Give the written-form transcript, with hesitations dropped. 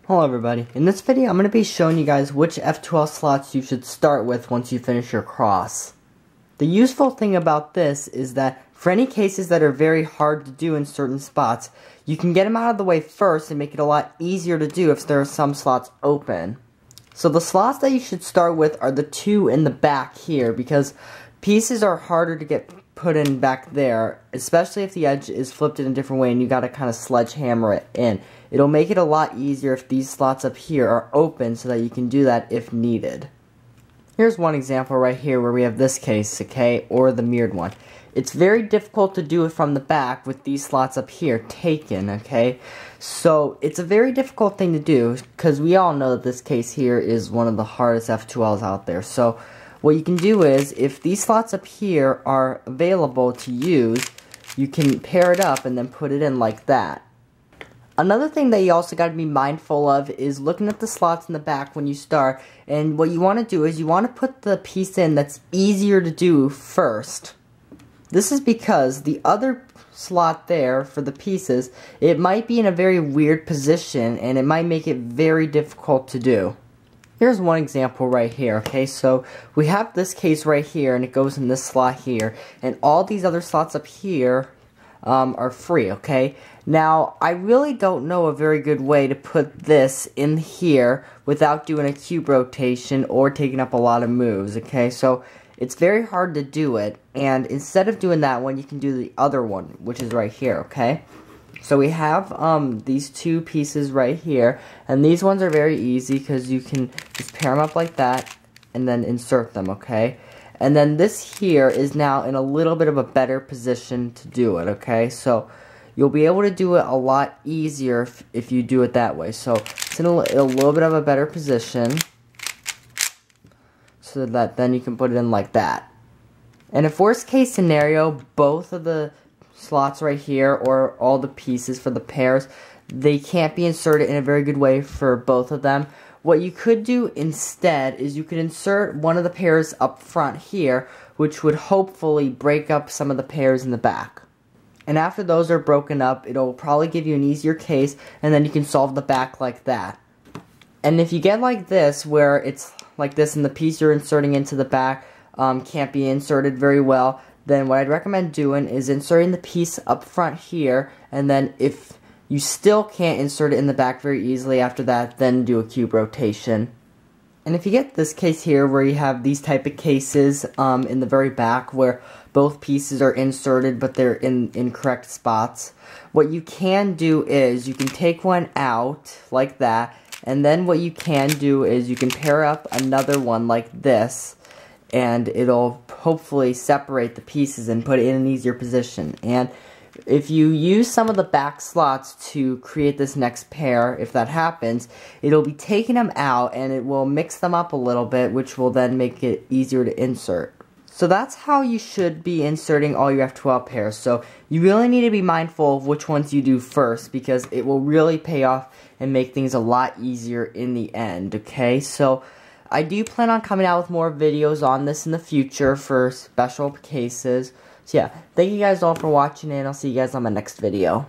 Hello everybody, in this video I'm going to be showing you guys which F2L slots you should start with once you finish your cross. The useful thing about this is that for any cases that are very hard to do in certain spots, you can get them out of the way first and make it a lot easier to do if there are some slots open. So the slots that you should start with are the two in the back here, because pieces are harder to get put in back there, especially if the edge is flipped in a different way and you gotta kind of sledgehammer it in. It'll make it a lot easier if these slots up here are open so that you can do that if needed. Here's one example right here where we have this case, okay, or the mirrored one. It's very difficult to do it from the back with these slots up here taken, okay? So it's a very difficult thing to do because we all know that this case here is one of the hardest F2Ls out there. So what you can do is, if these slots up here are available to use, you can pair it up and then put it in like that. Another thing that you also got to be mindful of is looking at the slots in the back when you start, and what you want to do is you want to put the piece in that's easier to do first. This is because the other slot there for the pieces, it might be in a very weird position and it might make it very difficult to do. Here's one example right here, okay, so we have this case right here and it goes in this slot here, and all these other slots up here are free, okay? Now, I really don't know a very good way to put this in here without doing a cube rotation or taking up a lot of moves, okay? So it's very hard to do it, and instead of doing that one, you can do the other one, which is right here, okay? So we have these two pieces right here, and these ones are very easy because you can just pair them up like that and then insert them, okay? And then this here is now in a little bit of a better position to do it, okay? So you'll be able to do it a lot easier if you do it that way. So it's in a little bit of a better position so that then you can put it in like that. And if worst case scenario, both of the slots right here or all the pieces for the pairs, they can't be inserted in a very good way for both of them. What you could do instead is you could insert one of the pairs up front here, which would hopefully break up some of the pairs in the back. And after those are broken up, it'll probably give you an easier case, and then you can solve the back like that. And if you get like this, where it's like this and the piece you're inserting into the back can't be inserted very well, then what I'd recommend doing is inserting the piece up front here, and then if you still can't insert it in the back very easily after that, then do a cube rotation. And if you get this case here where you have these type of cases in the very back where both pieces are inserted but they're in incorrect spots, what you can do is you can take one out like that, and then what you can do is you can pair up another one like this, and it'll hopefully separate the pieces and put it in an easier position. And if you use some of the back slots to create this next pair, if that happens, it'll be taking them out and it will mix them up a little bit, which will then make it easier to insert. So that's how you should be inserting all your F2L pairs. So you really need to be mindful of which ones you do first, because it will really pay off and make things a lot easier in the end, okay? So I do plan on coming out with more videos on this in the future for special cases. So yeah, thank you guys all for watching, and I'll see you guys on my next video.